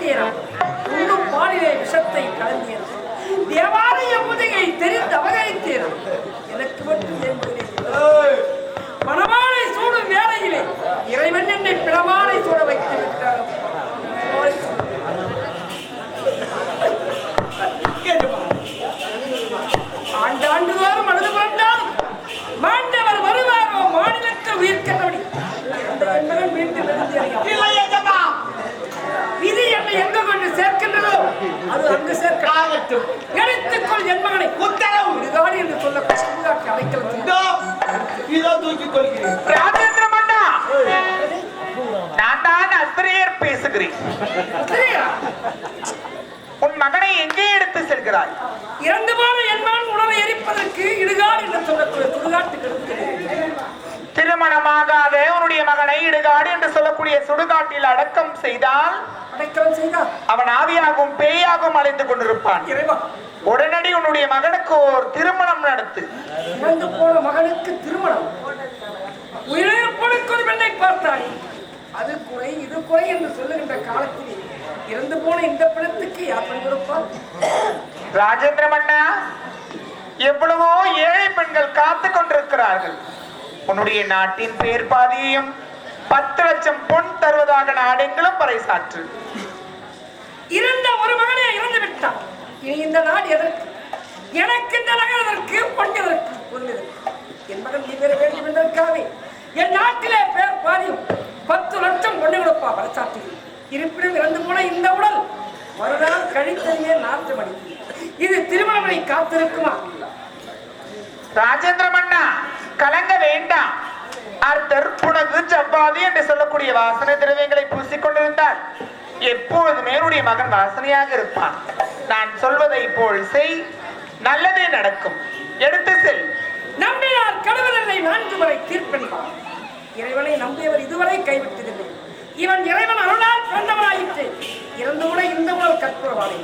கலந்தியனம் உண்ணும் பாலிலே விஷத்தை கலந்தியனம் தேவாலய முதுகை தெரிந்து அபகரித்தேனம் எனக்கு மட்டும் மணவாளை சூடும் வேளையிலே இறைவன் என்னை பிணவாளை சூட வைத்து விட்டார். ஆண்டாண்டுதோறும் அழுது கொண்டாலும் மாண்டவர் வருவாரோ மாநிலத்தில் உயிர்க்கபடி மீண்டும் விதி என்னை எங்க கொண்டு சேர்க்கின்றதோ அது அங்கு சேர்க்கட்டும். எடுத்துக்கொள் என் மகனை உத்தரவு இதுதான் என்று சொல்ல கஷ்டமாக அழைக்கலாம். இதோ தூக்கிக் கொள்கிறேன். ராஜேந்திர மன்னா, நான் தான் அஸ்திரேயர் பேசுகிறேன். உன் மகனை எங்கே எடுத்து செல்கிறாய்? இறந்து போன என் மகன் உடலை எரிப்பதற்கு இடுகாடு என்று சொல்லக்கூடிய சுடுகாட்டுக்கு திருமணமாகாத உன்னுடைய மகனை இடுகாடு என்று சொல்லக்கூடிய சுடுகாட்டில் அடக்கம் செய்தால் அவன் ஆவியாகவும் பேயாகவும் அலைந்து கொண்டிருப்பான். உடனடி உன்னுடைய மகனுக்கு ஒரு திருமணம் நடத்து. இறந்து போன மகனுக்கு திருமணம் உயிரிழப்பதற்கு ஒரு பெண்ணை பார்த்தாய். அது குறை இது குறை என்று சொல்லுகின்ற காலத்தில் இறந்து போன இந்த பிணத்துக்கு யாத்திரை கொடுப்பார். ராஜேந்திர மன்னா, எவ்வளவோ ஏழை பெண்கள் காத்துக் கொண்டிருக்கிறார்கள். உன்னுடைய நாட்டின் பேர் பாதியையும் 10 லட்சம் பொன் தருவதாக நாடெங்கிலும் பறைசாற்று. இருந்த ஒரு மகனே இறந்து விட்டான். இந்த நாடு எதற்கு? எனக்கு இந்த நகர் எதற்கு? பொன் எதற்கு? என் மகன் நீ பெற வேண்டும் என்பதற்காகவே என் நாட்டிலே பேர் பாதியும் 10 லட்சம் பொண்ணு கொடுப்பா பறைசாற்று. இருப்பினும் இறந்து போன இந்த உடல் மறுநாள் கழித்தறியே நாற்றம் அடிக்கும். இது திருமணமனை காத்திருக்குமா? ராஜேந்திர மன்னா, கலங்க வேண்டாம். அர்த்தர் புனகு ஜவ்வாதி என்று சொல்லக்கூடிய வாசனை திரவியங்களை பூசிக்கொண்டிருந்தால் எப்பொழுதுமே என்னுடைய மகன் வாசனையாக இருப்பான். நான் சொல்வதை போல் செய், நல்லதே நடக்கும். எடுத்து செல். நம்பினார் கடவுளை 4 முறை தீர்ப்பென்பார். இறைவனை நம்பியவர் இதுவரை கைவிட்டதில்லை. இவன் இறைவன் அருளால் பிறந்தவனாயிற்று. இறந்து கூட இந்த உணவு கற்புறவாளி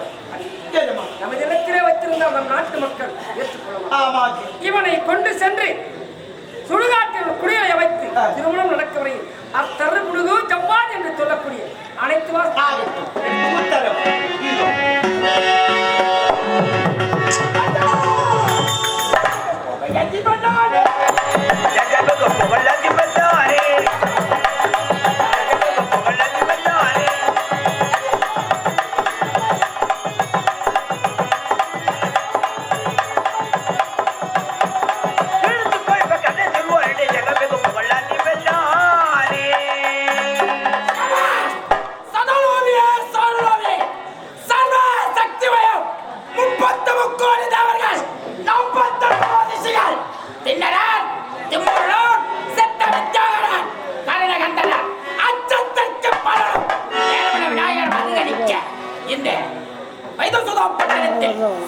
நமது இடத்திலே வைத்திருந்த நம் நாட்டு மக்கள் ஏற்றுக்கொள்வார். இவனை கொண்டு சென்று சுடுகாட்டில் குடியை வைத்து திருமணம் நடக்க வரையில் அத்தரு முழுகு ஜவ்வாது என்று சொல்லக்கூடிய அனைத்து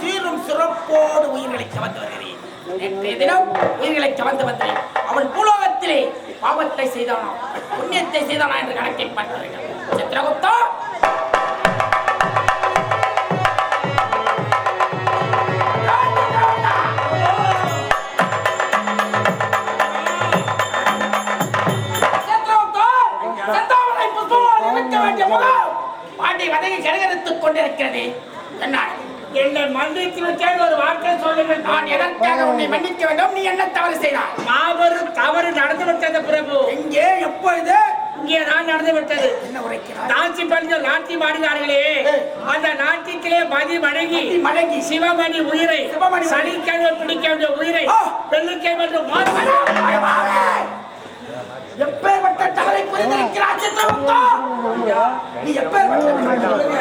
சீரும் சிறப்போடு உயிர்களை வந்து வருகிறேன். நேற்றைய தினம் உயிர்களை வந்து வந்தேன். அவன் பூலோகத்திலே பாவத்தை செய்தானா புண்ணியத்தை செய்தானா என்று கணக்கை பார்க்கிறார்கள். சித்திரகுப்தா, பாட்டை வதங்கி கரகரித்துக் கொண்டிருக்கிறது. என்னை மன்னித்து விட்டேன் ஒரு வார்த்தை சொல்லுங்கள். நான் எதற்காக உன்னை மன்னிக்க வேண்டும்? நீ என்ன தவறு செய்தாய்? மாபெரும் தவறு நடந்து விட்டது பிரபு. எங்கே? எப்பொழுது? இங்கே தான் நடந்து விட்டது. என்ன உரைக்கிறார்? நாச்சி பணிகள் நாட்டி மாடினார்களே, அந்த நாட்டிலே மதி மடங்கி சிவமணி உயிரை சனிக்கிழமை பிடிக்க வேண்டிய உயிரை வெள்ளிக்கிழமை என்று எப்பேற்பட்ட தவறை புரிந்திருக்கிறார் சித்திரகுப்தா? நீ எப்பேற்பட்ட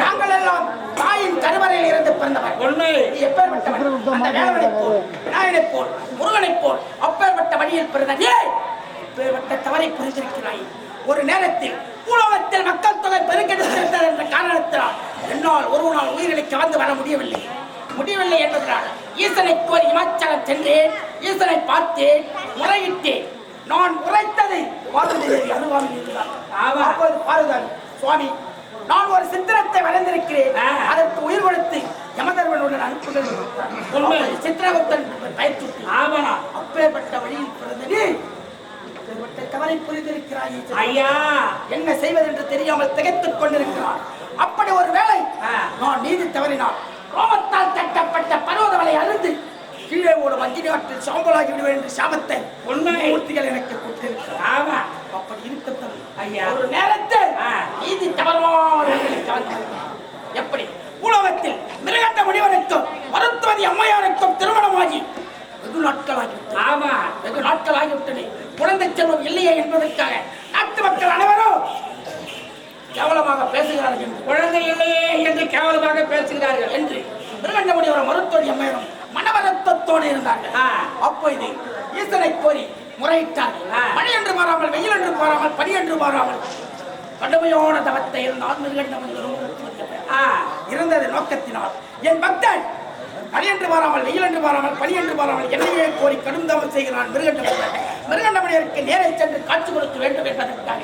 நாங்கள் எல்லாம் தாயின் கருவறையில் இருந்து பிறந்தவர். உண்மை. நீ எப்பேற்பட்டவன்? அந்த வேலவனைப் போல், விநாயகனைப் போல், முருகனைப் போல் அப்பேற்பட்ட வழியில் பிறந்த நீ எப்பேற்பட்ட தவறை புரிந்திருக்கிறாய். ஒரு நேரத்தில் பூலோகத்தில் மக்கள் தொகை பெருக்கெடுத்து என்ற காரணத்தினால் என்னால் ஒரு நாள் உயிர்களை கவர்ந்து வர முடியவில்லை என்பதனால் ஈசனை கோரி இமாச்சலம் சென்றேன். ஈசனை பார்த்தேன், முறையிட்டேன். நான் உரைத்ததை பாருங்கள் சுவாமி, நான் ஒரு சித்திரத்தை வளர்ந்திருக்கிறேன். அதற்கு உயிர் கொடுத்து யமதர்மனுடன் அனுப்புகிறேன். சித்திரகுப்தன் பயிற்சி அப்பேற்பட்ட வழியில் பிறந்த நீ தவறை புரிந்திருக்கிறாய் ஐயா. என்ன செய்வது என்று தெரியாமல் திகைத்துக் கொண்டிருக்கிறார். அப்படி ஒரு வேளை நான் நீதி தவறினால் கோபத்தால் தட்டப்பட்ட பர்வதமலை அருந்து கீழே ஓடும் அஞ்சினாற்றில் சாம்பலாகி விடுவேன் என்று சாபத்தை மூர்த்திகள் எனக்கு கொடுத்திருக்கிறார். அப்படி இருக்கட்டும் ஐயா. ஒரு நேரத்தில் நீதி தவறுவார்கள். எப்படி உலகத்தில் மிருகண்ட முனிவனுக்கும் மருத்துவதி அம்மையாருக்கும் திருமணமாகி வெகு நாட்களாகிவிட்டது. குழந்தை செல்வம் இல்லையே என்பதற்காக நாட்டு மக்கள் அனைவரும் கேவலமாக பேசுகிறார்கள். குழந்தை இல்லையே என்று கேவலமாக பேசுகிறார்கள் என்று மிருகண்ட முனிவர் மருத்துவதி அம்மையாரும் மனவரத்தோடு இருந்தார்கள். அப்போது ஈசனை கோரி முறையிட்டார்கள். மணி என்று மாறாமல், வெயில் என்று மாறாமல், பனி என்று மாறாமல் கடுமையான தவத்தை இருந்தால் மிருகண்ட முனிவர் இருந்தது நோக்கத்தினால் என் பக்தன் பனி என்று மாறாமல், வெயில் என்று மாறாமல், பனி என்று மாறாமல் என்னையே கோரி கடும் தவம் செய்கிறான். மிருகண்ட முனிவருக்கு நேரே சென்று காட்சி கொடுக்க வேண்டும் என்பதற்காக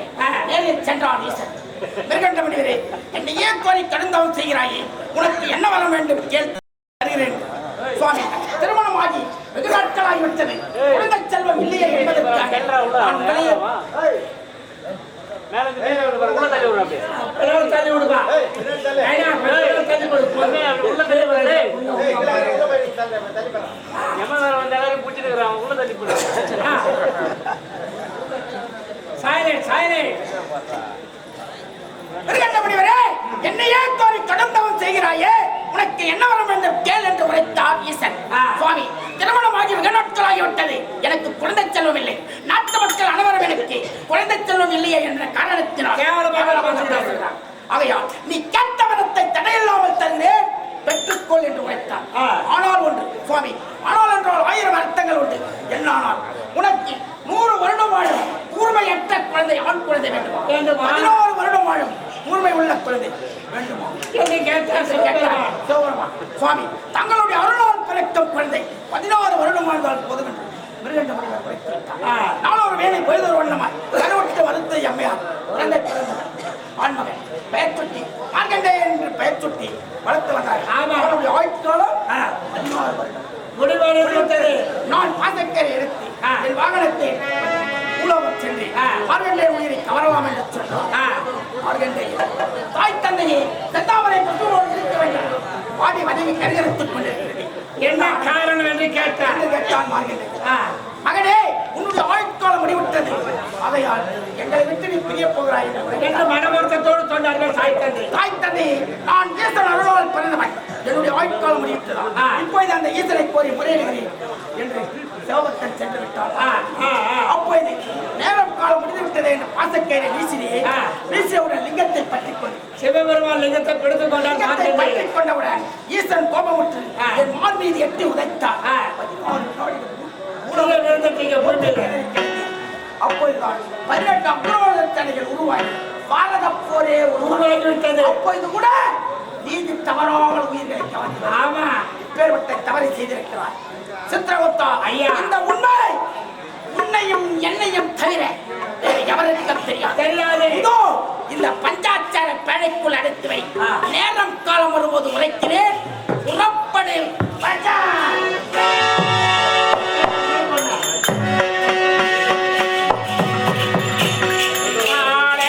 நேரே சென்றான் ஈசன். மிருகண்ட முனிவரே, என்னையே கோரி கடும் தவம் செய்கிறாயே, உனக்கு என்ன வர வேண்டும் கேள்கிறேன். சுவாமி, திருமணமாகி வெகு நாட்களாகிவிட்டது. குழந்தை செல்வம் இல்லையே என்பதற்காக என்னையே கோரி கடும் தவம் செய்கிறாயே, உனக்கு என்ன வர வேண்டும் கேள் என்று உரைத்தார் ஈசன். சுவாமி, திருமணமாகி வெகு நாட்களாகிவிட்டது. எனக்கு குழந்தை செல்வம் இல்லை. நாட்டு மக்கள் அனைவரும் எனக்கு குழந்தை செல்வம் இல்லையே என்ற காரணத்தினால் ஆகையால் நீ கேட்ட வரத்தை தடையில்லாமல் தருகிறேன், பெற்றுக்கொள் என்று உரைத்தார். ஆனால் ஒன்று சுவாமி, ஆனால் என்றால் 1000 அர்த்தங்கள் உண்டு. என்னானால் உனக்கு 100 வருடம் வாழும் கூர்மையற்ற குழந்தை, ஆண் குழந்தை வேண்டுமா? 16 வருடம் வாழும் கூர்மை உள்ள குழந்தை வேண்டுமா? சுவாமி, தங்களுடைய அருளால் பிறக்கும் குழந்தை 16 வருடம் வாழ்ந்தால் போதும் என்று மிருகண்ட முனிவர் உரைத்திருக்கிறார். நாளொரு வேலை பொழுதொரு வண்ணமாய் கருவட்டு மருத்துவ அம்மையார் குழந்தை பிறந்தவர். ஆண்மகன் பெயர் சுட்டி மார்கண்டே என்று பெயர் சுட்டி வளர்த்து வந்தார். அவருடைய ஆயுட்காலம் 16 வருடம். நான் பாசக்கரை எடுத்து என் வாகனத்தை உலகம் சென்று மார்கண்டே உயிரை கவரலாம் என்று சொன்னார். மார்கண்டே, தாய் தந்தையை செந்தாமரை புத்தூரோடு இருக்க வேண்டும். வாடி மனைவி கருகரித்துக் கொண்டிருக்கிறது. என்ன காரணம் என்று கேட்டான் மார்கண்டே. மகனே, உன்னுடைய ஆயுட்காலம் முடிவிட்டது. அதையால் எங்களை விட்டு நீ பிரிய போகிறாய் என்று மனவருத்தத்தோடு சொன்னார்கள் தாய் தந்தை. நான் ஈசன் அருளால் பிறந்தவன். என்னுடைய ஆயுட்காலம் முடிவிட்டதா? இப்போது அந்த ஈசனை கோரி முறையிடுகிறேன் என்று சிவபக்தன் சென்று விட்டார். அப்போது நேரம் காலம் முடிந்துவிட்டது என்று பாசக்கயிறை வீசியவுடன் லிங்கத்தை பற்றிக் கொண்டு சிவபெருமான் லிங்கத்தை பிடித்துக் கொண்டவுடன் ஈசன் கோபமுற்று என் மார் மீது எட்டி உதைத்தார். அப்போதுதான் 18 புரோதத்தனைகள் உருவாகி பாரத போரே உருவாகிவிட்டது. அப்போது கூட நீதி தவறாமல் உயிர்களை பேர்வட்டை தவறை செய்திருக்கிறார். சித்திரகுப்தா ஐயா, இந்த உண்மை உன்னையும் என்னையும் தவிர எவருக்கும் தெரியாது. இதோ இந்த பஞ்சாச்சார பேழைக்குள் அடைத்து வை. நேரம் காலம் வரும்போது உரைக்கிறேன். புறப்படு பஜா. ஆட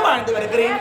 வாழ்ந்து வருகிறேன்.